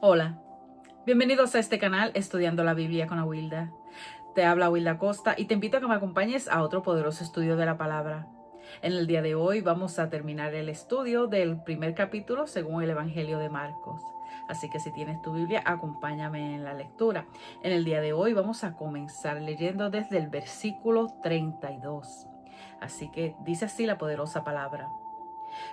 Hola, bienvenidos a este canal Estudiando la Biblia con Awilda. Te habla Awilda Costa y te invito a que me acompañes a otro poderoso estudio de la palabra. En el día de hoy vamos a terminar el estudio del primer capítulo según el Evangelio de Marcos. Así que si tienes tu Biblia, acompáñame en la lectura. En el día de hoy vamos a comenzar leyendo desde el versículo 32. Así que dice así la poderosa palabra.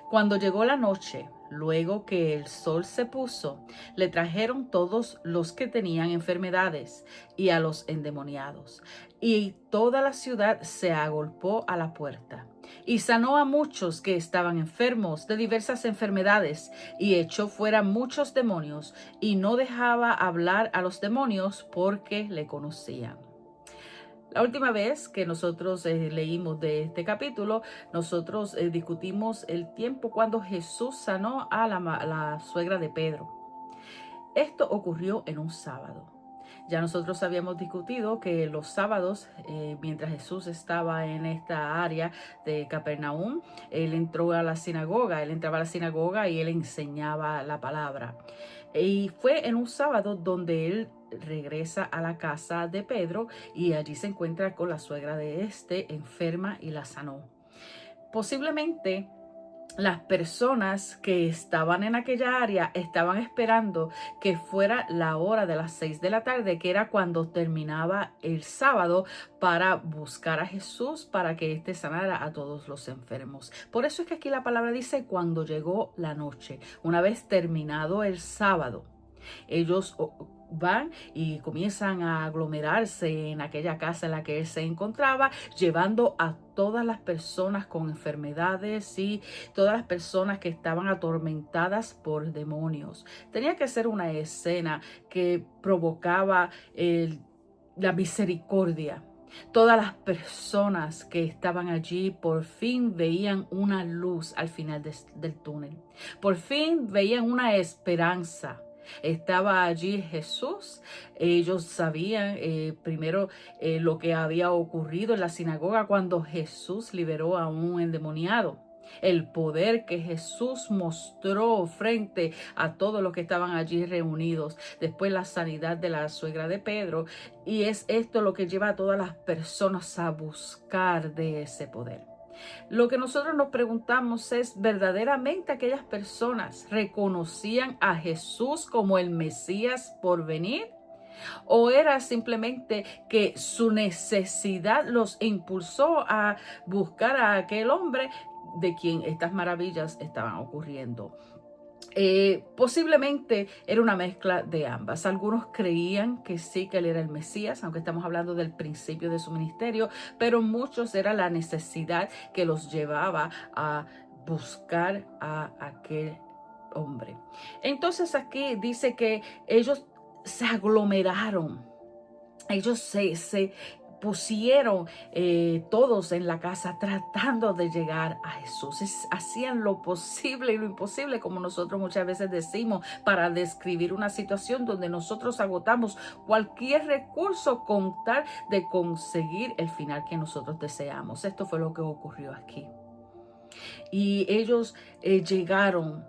Cuando llegó la noche, luego que el sol se puso, le trajeron todos los que tenían enfermedades y a los endemoniados, y toda la ciudad se agolpó a la puerta. Y sanó a muchos que estaban enfermos de diversas enfermedades, y echó fuera muchos demonios, y no dejaba hablar a los demonios porque le conocían. La última vez que nosotros leímos de este capítulo, nosotros discutimos el tiempo cuando Jesús sanó a la suegra de Pedro. Esto ocurrió en un sábado. Ya nosotros habíamos discutido que los sábados, mientras Jesús estaba en esta área de Capernaum, él entraba a la sinagoga y él enseñaba la palabra. Y fue en un sábado donde él regresa a la casa de Pedro y allí se encuentra con la suegra de este enferma y la sanó. Posiblemente las personas que estaban en aquella área estaban esperando que fuera la hora de las 6 de la tarde, que era cuando terminaba el sábado, para buscar a Jesús para que éste sanara a todos los enfermos. Por eso es que aquí la palabra dice cuando llegó la noche, una vez terminado el sábado. Ellos van y comienzan a aglomerarse en aquella casa en la que él se encontraba, llevando a todas las personas con enfermedades y todas las personas que estaban atormentadas por demonios. Tenía que ser una escena que provocaba la misericordia. Todas las personas que estaban allí por fin veían una luz al final del túnel. Por fin veían una esperanza. Estaba allí Jesús. Ellos sabían primero lo que había ocurrido en la sinagoga cuando Jesús liberó a un endemoniado. El poder que Jesús mostró frente a todos los que estaban allí reunidos. Después la sanidad de la suegra de Pedro. Y es esto lo que lleva a todas las personas a buscar de ese poder. Lo que nosotros nos preguntamos es, ¿verdaderamente aquellas personas reconocían a Jesús como el Mesías por venir? ¿O era simplemente que su necesidad los impulsó a buscar a aquel hombre de quien estas maravillas estaban ocurriendo? Posiblemente era una mezcla de ambas. Algunos creían que sí, que él era el Mesías, aunque estamos hablando del principio de su ministerio, pero muchos era la necesidad que los llevaba a buscar a aquel hombre. Entonces aquí dice que ellos se aglomeraron. Ellos se pusieron todos en la casa tratando de llegar a Jesús. Hacían lo posible y lo imposible, como nosotros muchas veces decimos, para describir una situación donde nosotros agotamos cualquier recurso con tal de conseguir el final que nosotros deseamos. Esto fue lo que ocurrió aquí. Y ellos llegaron.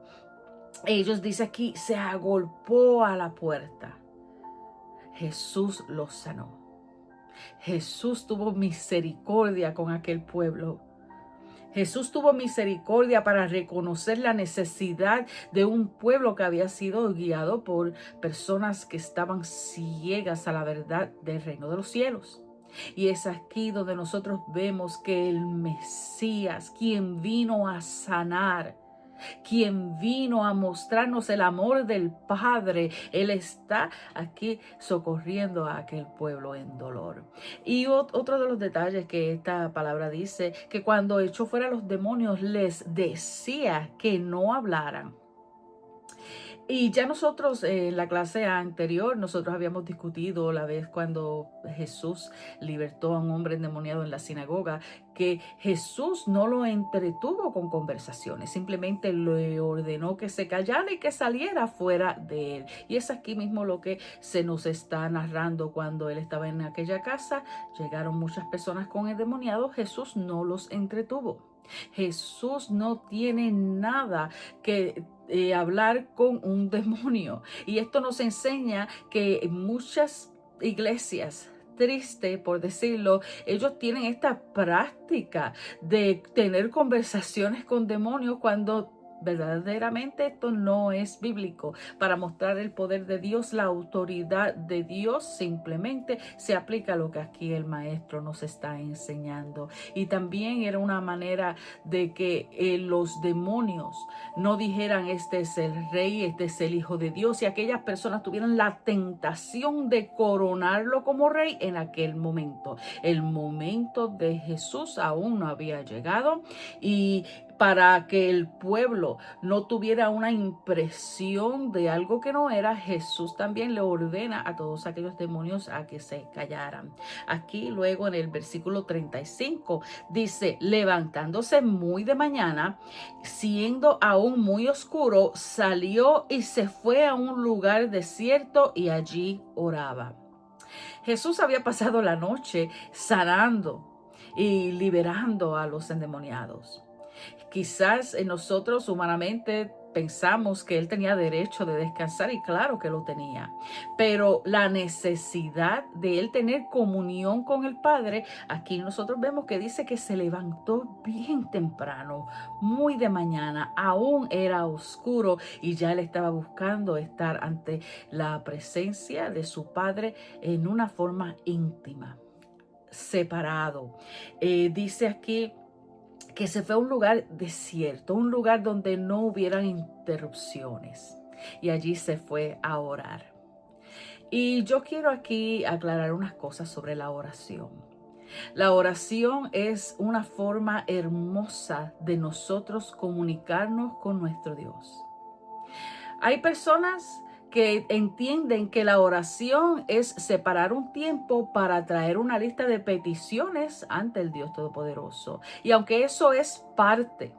Ellos, dice aquí, se agolpó a la puerta. Jesús los sanó. Jesús tuvo misericordia con aquel pueblo. Jesús tuvo misericordia para reconocer la necesidad de un pueblo que había sido guiado por personas que estaban ciegas a la verdad del reino de los cielos. Y es aquí donde nosotros vemos que el Mesías, quien vino a sanar, quien vino a mostrarnos el amor del Padre, Él está aquí socorriendo a aquel pueblo en dolor. Y otro de los detalles que esta palabra dice, que cuando echó fuera a los demonios les decía que no hablaran. Y ya nosotros en la clase anterior, nosotros habíamos discutido la vez cuando Jesús libertó a un hombre endemoniado en la sinagoga, que Jesús no lo entretuvo con conversaciones, simplemente le ordenó que se callara y que saliera fuera de él. Y es aquí mismo lo que se nos está narrando cuando él estaba en aquella casa. Llegaron muchas personas con endemoniados, Jesús no los entretuvo. Jesús no tiene nada que hablar con un demonio. Y esto nos enseña que muchas iglesias, triste por decirlo, ellos tienen esta práctica de tener conversaciones con demonios cuando verdaderamente esto no es bíblico. Para mostrar el poder de Dios, la autoridad de Dios, simplemente se aplica a lo que aquí el maestro nos está enseñando. Y también era una manera de que los demonios no dijeran: este es el rey, este es el hijo de Dios, y aquellas personas tuvieran la tentación de coronarlo como rey en aquel momento. El momento de Jesús aún no había llegado, y para que el pueblo no tuviera una impresión de algo que no era, Jesús también le ordena a todos aquellos demonios a que se callaran. Aquí luego en el versículo 35 dice: levantándose muy de mañana, siendo aún muy oscuro, salió y se fue a un lugar desierto y allí oraba. Jesús había pasado la noche sanando y liberando a los endemoniados. Quizás nosotros humanamente pensamos que él tenía derecho de descansar, y claro que lo tenía, pero la necesidad de él tener comunión con el Padre, aquí nosotros vemos que dice que se levantó bien temprano, muy de mañana, aún era oscuro, y ya él estaba buscando estar ante la presencia de su Padre en una forma íntima, separado. Dice aquí que se fue a un lugar desierto, un lugar donde no hubieran interrupciones, y allí se fue a orar. Y yo quiero aquí aclarar unas cosas sobre la oración. La oración es una forma hermosa de nosotros comunicarnos con nuestro Dios. Hay personas que entienden que la oración es separar un tiempo para traer una lista de peticiones ante el Dios Todopoderoso. Y aunque eso es parte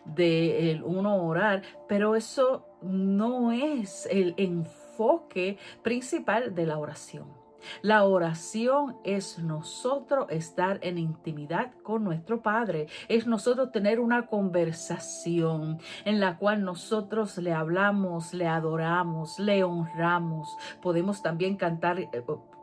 de uno orar, pero eso no es el enfoque principal de la oración. La oración es nosotros estar en intimidad con nuestro Padre, es nosotros tener una conversación en la cual nosotros le hablamos, le adoramos, le honramos. Podemos también cantar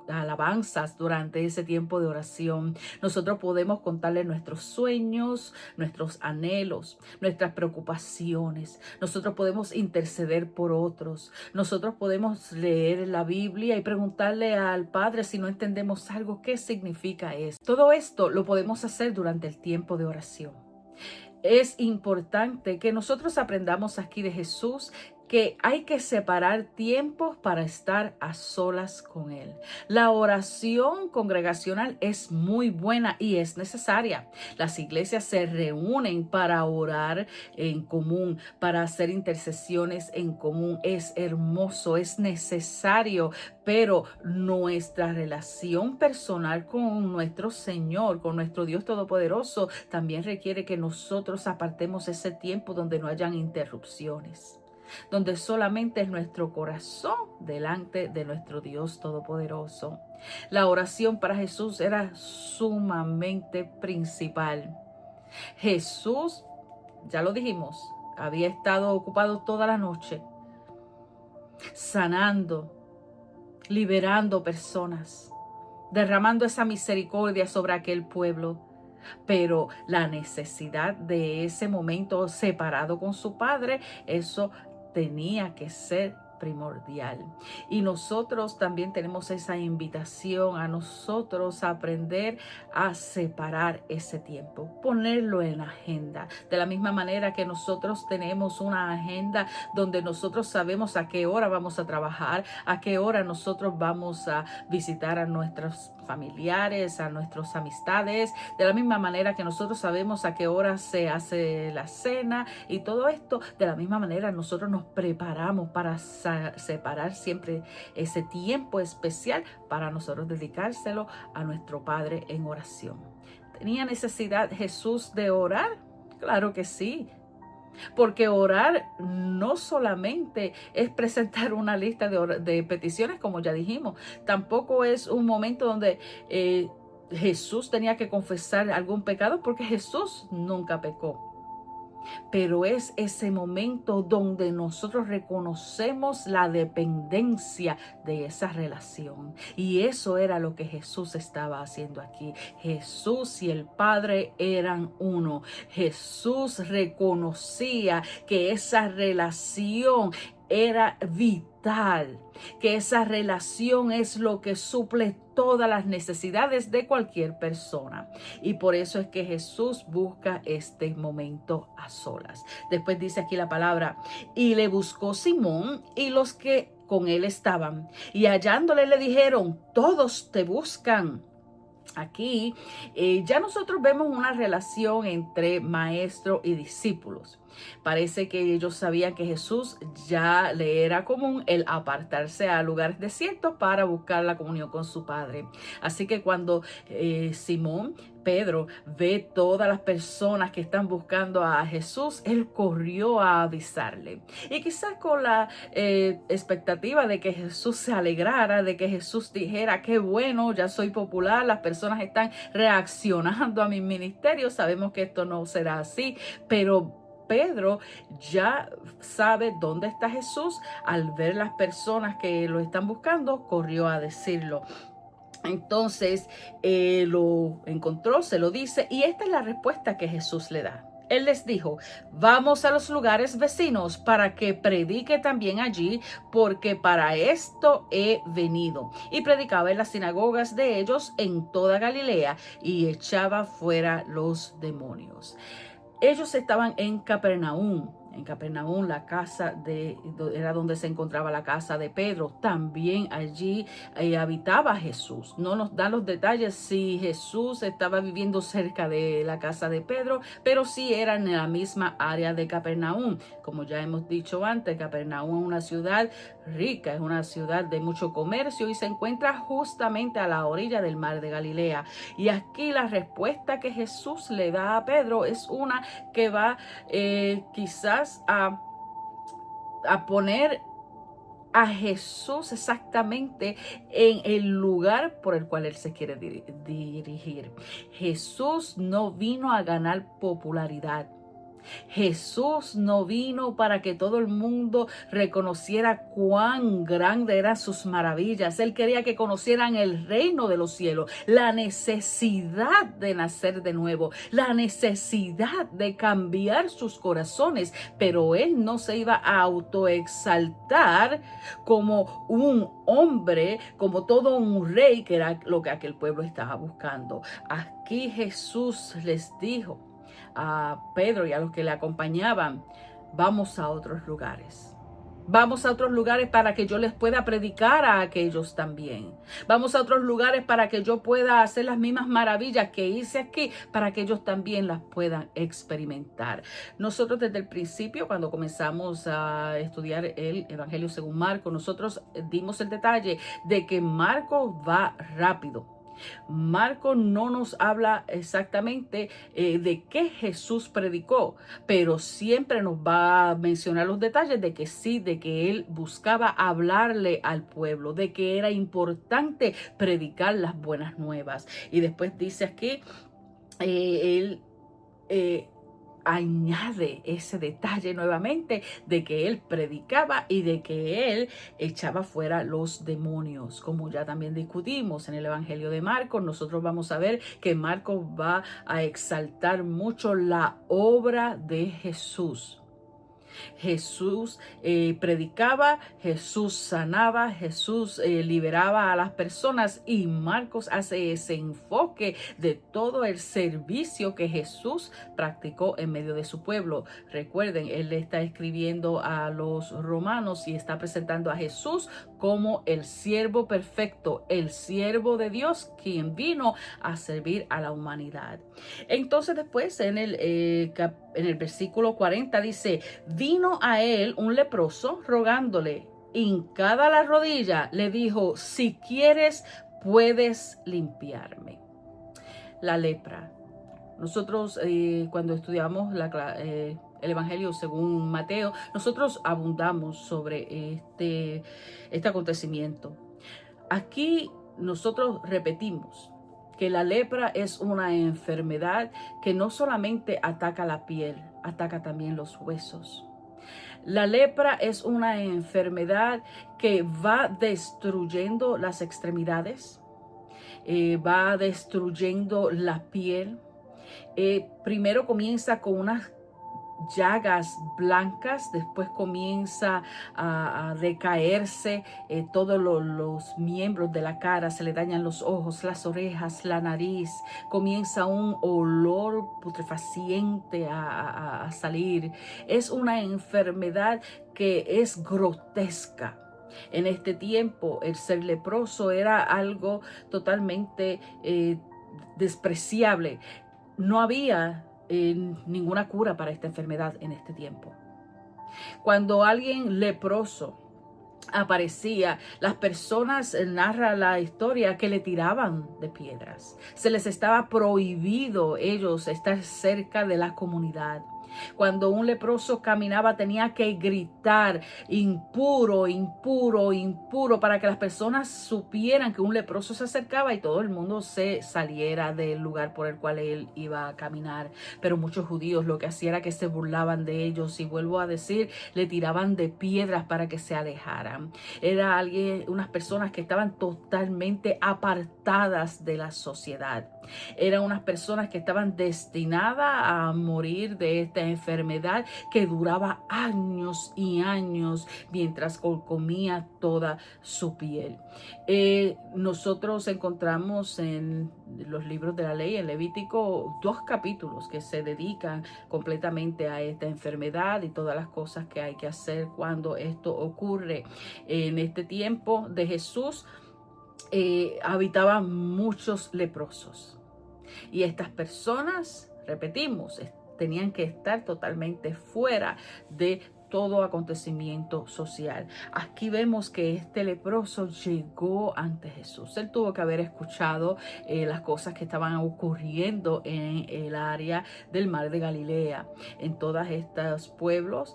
alabanzas durante ese tiempo de oración. Nosotros podemos contarle nuestros sueños, nuestros anhelos, nuestras preocupaciones. Nosotros podemos interceder por otros. Nosotros podemos leer la Biblia y preguntarle al Padre si no entendemos algo, ¿qué significa esto? Todo esto lo podemos hacer durante el tiempo de oración. Es importante que nosotros aprendamos aquí de Jesús que hay que separar tiempos para estar a solas con Él. La oración congregacional es muy buena y es necesaria. Las iglesias se reúnen para orar en común, para hacer intercesiones en común. Es hermoso, es necesario, pero nuestra relación personal con nuestro Señor, con nuestro Dios Todopoderoso, también requiere que nosotros apartemos ese tiempo donde no hayan interrupciones, donde solamente es nuestro corazón delante de nuestro Dios Todopoderoso. La oración para Jesús era sumamente principal. Jesús, ya lo dijimos, había estado ocupado toda la noche, sanando, liberando personas, derramando esa misericordia sobre aquel pueblo. Pero la necesidad de ese momento separado con su Padre, eso tenía que ser primordial. Y nosotros también tenemos esa invitación a nosotros a aprender a separar ese tiempo, ponerlo en la agenda, de la misma manera que nosotros tenemos una agenda donde nosotros sabemos a qué hora vamos a trabajar, a qué hora nosotros vamos a visitar a nuestros familiares, a nuestras amistades, de la misma manera que nosotros sabemos a qué hora se hace la cena, y todo esto, de la misma manera nosotros nos preparamos para separar siempre ese tiempo especial para nosotros dedicárselo a nuestro Padre en oración. ¿Tenía necesidad Jesús de orar? Claro que sí. Porque orar no solamente es presentar una lista de peticiones, como ya dijimos, tampoco es un momento donde Jesús tenía que confesar algún pecado porque Jesús nunca pecó. Pero es ese momento donde nosotros reconocemos la dependencia de esa relación. Y eso era lo que Jesús estaba haciendo aquí. Jesús y el Padre eran uno. Jesús reconocía que esa relación era vital, que esa relación es lo que suple todas las necesidades de cualquier persona. Y por eso es que Jesús busca este momento a solas. Después dice aquí la palabra, y le buscó Simón y los que con él estaban, y hallándole le dijeron, todos te buscan. Aquí ya nosotros vemos una relación entre maestro y discípulos. Parece que ellos sabían que Jesús ya le era común el apartarse a lugares desiertos para buscar la comunión con su Padre. Así que cuando Simón Pedro ve todas las personas que están buscando a Jesús, él corrió a avisarle. Y quizás con la expectativa de que Jesús se alegrara, de que Jesús dijera, qué bueno, ya soy popular, las personas están reaccionando a mi ministerio. Sabemos que esto no será así, pero Pedro ya sabe dónde está Jesús. Al ver las personas que lo están buscando, corrió a decirlo. Entonces lo encontró, se lo dice, y esta es la respuesta que Jesús le da. Él les dijo, vamos a los lugares vecinos para que predique también allí, porque para esto he venido. Y predicaba en las sinagogas de ellos en toda Galilea y echaba fuera los demonios. Ellos estaban en Capernaum. En Capernaum, la casa era donde se encontraba la casa de Pedro. También allí habitaba Jesús. No nos dan los detalles si Jesús estaba viviendo cerca de la casa de Pedro, pero sí era en la misma área de Capernaum. Como ya hemos dicho antes, Capernaum es una ciudad rica, es una ciudad de mucho comercio y se encuentra justamente a la orilla del mar de Galilea. Y aquí la respuesta que Jesús le da a Pedro es una que va quizás a poner a Jesús exactamente en el lugar por el cual él se quiere dirigir. Jesús no vino a ganar popularidad. Jesús no vino para que todo el mundo reconociera cuán grande eran sus maravillas. Él quería que conocieran el reino de los cielos, la necesidad de nacer de nuevo, la necesidad de cambiar sus corazones. Pero él no se iba a autoexaltar como un hombre, como todo un rey, que era lo que aquel pueblo estaba buscando. Aquí Jesús les dijo a Pedro y a los que le acompañaban, vamos a otros lugares. Vamos a otros lugares para que yo les pueda predicar a aquellos también. Vamos a otros lugares para que yo pueda hacer las mismas maravillas que hice aquí, para que ellos también las puedan experimentar. Nosotros desde el principio, cuando comenzamos a estudiar el Evangelio según Marcos, nosotros dimos el detalle de que Marcos va rápido. Marcos no nos habla exactamente de qué Jesús predicó, pero siempre nos va a mencionar los detalles de que sí, de que él buscaba hablarle al pueblo, de que era importante predicar las buenas nuevas. Y después dice aquí, él añade ese detalle nuevamente de que él predicaba y de que él echaba fuera los demonios. Como ya también discutimos en el Evangelio de Marcos, nosotros vamos a ver que Marcos va a exaltar mucho la obra de Jesús. Jesús predicaba, Jesús sanaba, Jesús liberaba a las personas, y Marcos hace ese enfoque de todo el servicio que Jesús practicó en medio de su pueblo. Recuerden, él le está escribiendo a los romanos y está presentando a Jesús como el siervo perfecto, el siervo de Dios, quien vino a servir a la humanidad. Entonces después en el versículo 40 dice, vino a él un leproso rogándole, hincada la rodilla, le dijo, si quieres puedes limpiarme. La lepra. Nosotros cuando estudiamos el Evangelio según Mateo, nosotros abundamos sobre este acontecimiento. Aquí nosotros repetimos que la lepra es una enfermedad que no solamente ataca la piel, ataca también los huesos. La lepra es una enfermedad que va destruyendo las extremidades, va destruyendo la piel. Primero comienza con unas llagas blancas, después comienza a decaerse todos los miembros de la cara, se le dañan los ojos, las orejas, la nariz, comienza un olor putrefaciente a salir. Es una enfermedad que es grotesca. En este tiempo, el ser leproso era algo totalmente despreciable. No había ninguna cura para esta enfermedad en este tiempo. Cuando alguien leproso aparecía, las personas, narra la historia, que le tiraban de piedras. Se les estaba prohibido ellos estar cerca de la comunidad. Cuando un leproso caminaba tenía que gritar impuro, impuro, impuro, para que las personas supieran que un leproso se acercaba y todo el mundo se saliera del lugar por el cual él iba a caminar. Pero muchos judíos lo que hacían era que se burlaban de ellos y, vuelvo a decir, le tiraban de piedras para que se alejaran. Era unas personas que estaban totalmente apartadas de la sociedad. Eran unas personas que estaban destinadas a morir de esta enfermedad que duraba años y años mientras comía toda su piel. Nosotros encontramos en los libros de la ley, en Levítico, 2 capítulos que se dedican completamente a esta enfermedad y todas las cosas que hay que hacer cuando esto ocurre. En este tiempo de Jesús habitaban muchos leprosos. Y estas personas, repetimos, tenían que estar totalmente fuera de todo acontecimiento social. Aquí vemos que este leproso llegó ante Jesús. Él tuvo que haber escuchado las cosas que estaban ocurriendo en el área del mar de Galilea, en todos estos pueblos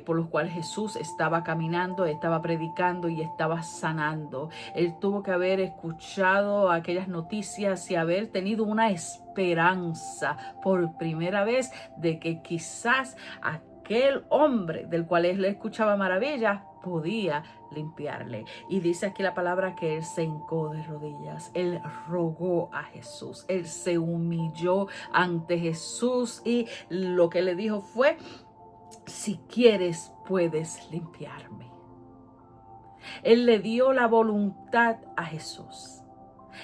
por los cuales Jesús estaba caminando, estaba predicando y estaba sanando. Él tuvo que haber escuchado aquellas noticias y haber tenido una esperanza por primera vez de que quizás aquel hombre del cual él le escuchaba maravillas podía limpiarle. Y dice aquí la palabra que él se hincó de rodillas, él rogó a Jesús, él se humilló ante Jesús y lo que le dijo fue: si quieres, puedes limpiarme. Él le dio la voluntad a Jesús.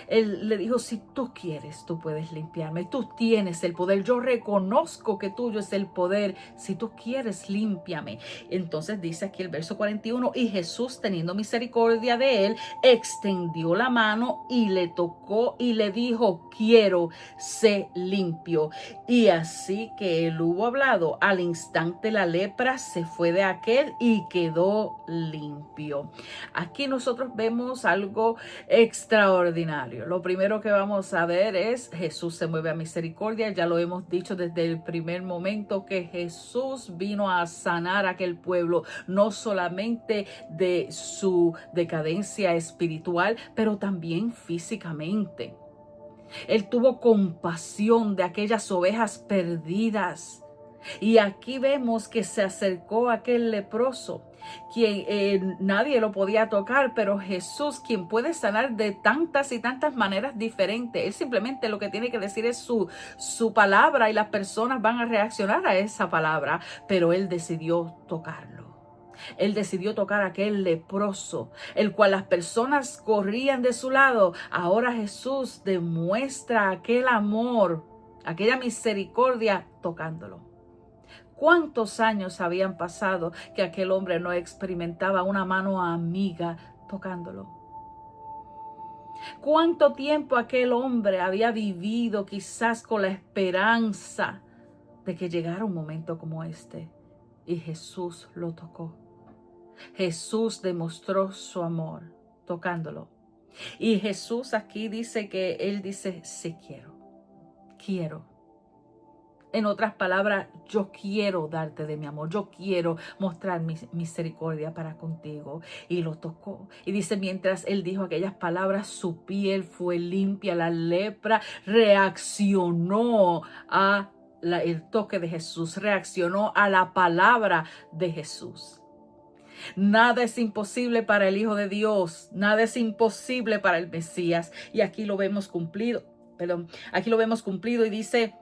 Él le dijo: si tú quieres, tú puedes limpiarme. Tú tienes el poder. Yo reconozco que tuyo es el poder. Si tú quieres, límpiame. Entonces dice aquí el verso 41, y Jesús, teniendo misericordia de él, extendió la mano y le tocó y le dijo: quiero, sé limpio. Y así que él hubo hablado, al instante la lepra se fue de aquel y quedó limpio. Aquí nosotros vemos algo extraordinario. Lo primero que vamos a ver es Jesús se mueve a misericordia. Ya lo hemos dicho desde el primer momento que Jesús vino a sanar a aquel pueblo, no solamente de su decadencia espiritual, pero también físicamente. Él tuvo compasión de aquellas ovejas perdidas. Y aquí vemos que se acercó aquel leproso, quien nadie lo podía tocar, pero Jesús, quien puede sanar de tantas y tantas maneras diferentes. Él simplemente lo que tiene que decir es su palabra y las personas van a reaccionar a esa palabra, pero él decidió tocarlo. Él decidió tocar a aquel leproso, el cual las personas corrían de su lado. Ahora Jesús demuestra aquel amor, aquella misericordia tocándolo. ¿Cuántos años habían pasado que aquel hombre no experimentaba una mano amiga tocándolo? ¿Cuánto tiempo aquel hombre había vivido quizás con la esperanza de que llegara un momento como este? Y Jesús lo tocó. Jesús demostró su amor tocándolo. Y Jesús aquí dice que él dice: sí, quiero. En otras palabras, yo quiero darte de mi amor, yo quiero mostrar mi misericordia para contigo. Y lo tocó. Y dice, mientras él dijo aquellas palabras, su piel fue limpia, la lepra reaccionó a el toque de Jesús, reaccionó a la palabra de Jesús. Nada es imposible para el Hijo de Dios, nada es imposible para el Mesías. Y aquí lo vemos cumplido, aquí lo vemos cumplido y dice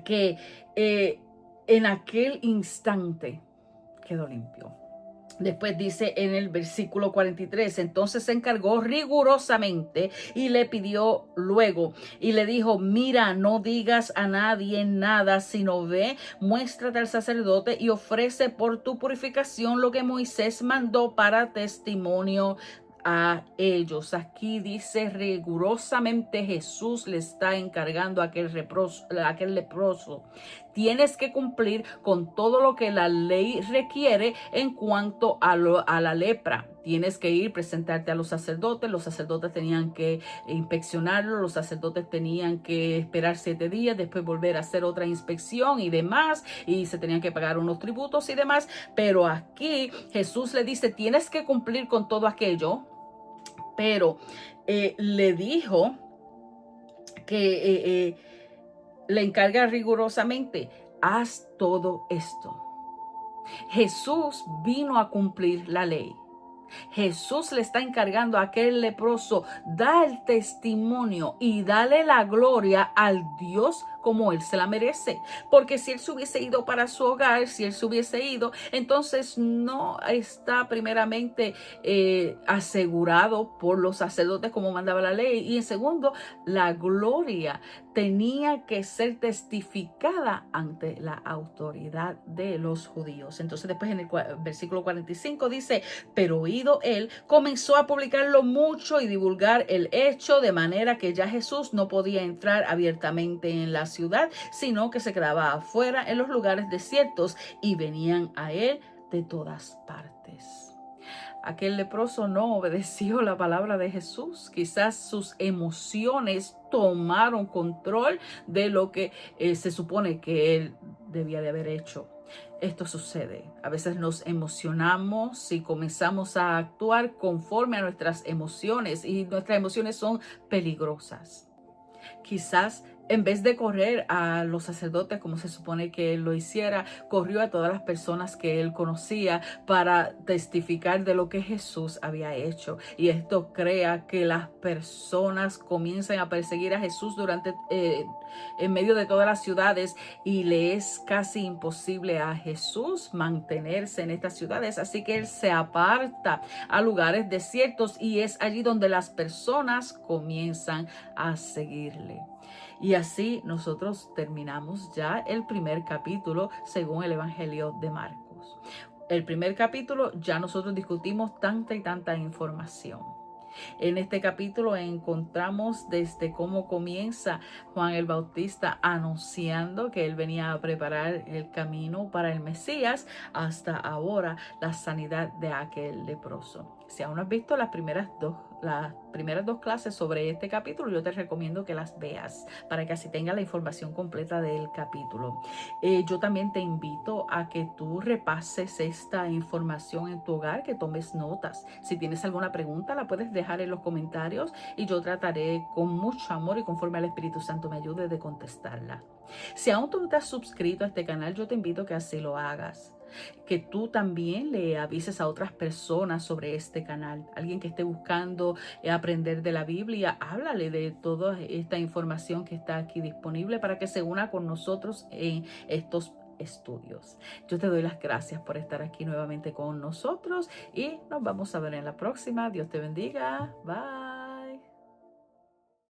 que en aquel instante quedó limpio. Después dice en el versículo 43, entonces se encargó rigurosamente y le pidió luego y le dijo, mira, no digas a nadie nada, sino ve, muéstrate al sacerdote y ofrece por tu purificación lo que Moisés mandó para testimonio a ellos. Aquí dice rigurosamente Jesús le está encargando a aquel leproso. Tienes que cumplir con todo lo que la ley requiere en cuanto a la lepra. Tienes que ir, presentarte a los sacerdotes tenían que inspeccionarlo, los sacerdotes tenían que esperar 7 días, después volver a hacer otra inspección y demás, y se tenían que pagar unos tributos y demás, pero aquí Jesús le dice, tienes que cumplir con todo aquello, pero le dijo que le encarga rigurosamente, haz todo esto. Jesús vino a cumplir la ley. Jesús le está encargando a aquel leproso, da el testimonio y dale la gloria al Dios como él se la merece. Porque si él se hubiese ido para su hogar, si él se hubiese ido, entonces no está primeramente asegurado por los sacerdotes como mandaba la ley. Y en segundo, la gloria tenía que ser testificada ante la autoridad de los judíos. Entonces después en el versículo 45 dice, pero oído él, comenzó a publicarlo mucho y divulgar el hecho, de manera que ya Jesús no podía entrar abiertamente en la ciudad, sino que se quedaba afuera en los lugares desiertos y venían a él de todas partes. Aquel leproso no obedeció la palabra de Jesús. Quizás sus emociones tomaron control de lo que se supone que él debía de haber hecho. Esto sucede. A veces nos emocionamos y comenzamos a actuar conforme a nuestras emociones, y nuestras emociones son peligrosas. Quizás en vez de correr a los sacerdotes como se supone que él lo hiciera, corrió a todas las personas que él conocía para testificar de lo que Jesús había hecho. Y esto crea que las personas comiencen a perseguir a Jesús en medio de todas las ciudades, y le es casi imposible a Jesús mantenerse en estas ciudades. Así que él se aparta a lugares desiertos, y es allí donde las personas comienzan a seguirle. Y así nosotros terminamos ya el primer capítulo según el Evangelio de Marcos. El primer capítulo ya nosotros discutimos tanta y tanta información. En este capítulo encontramos desde cómo comienza Juan el Bautista anunciando que él venía a preparar el camino para el Mesías, hasta ahora la sanidad de aquel leproso. Si aún no has visto las primeras dos clases sobre este capítulo, yo te recomiendo que las veas para que así tengas la información completa del capítulo. Yo también te invito a que tú repases esta información en tu hogar, que tomes notas. Si tienes alguna pregunta, la puedes dejar en los comentarios y yo trataré con mucho amor y conforme al Espíritu Santo me ayude de contestarla. Si aún tú no te has suscrito a este canal, yo te invito a que así lo hagas. Que tú también le avises a otras personas sobre este canal. Alguien que esté buscando aprender de la Biblia, háblale de toda esta información que está aquí disponible para que se una con nosotros en estos estudios. Yo te doy las gracias por estar aquí nuevamente con nosotros y nos vamos a ver en la próxima. Dios te bendiga. Bye.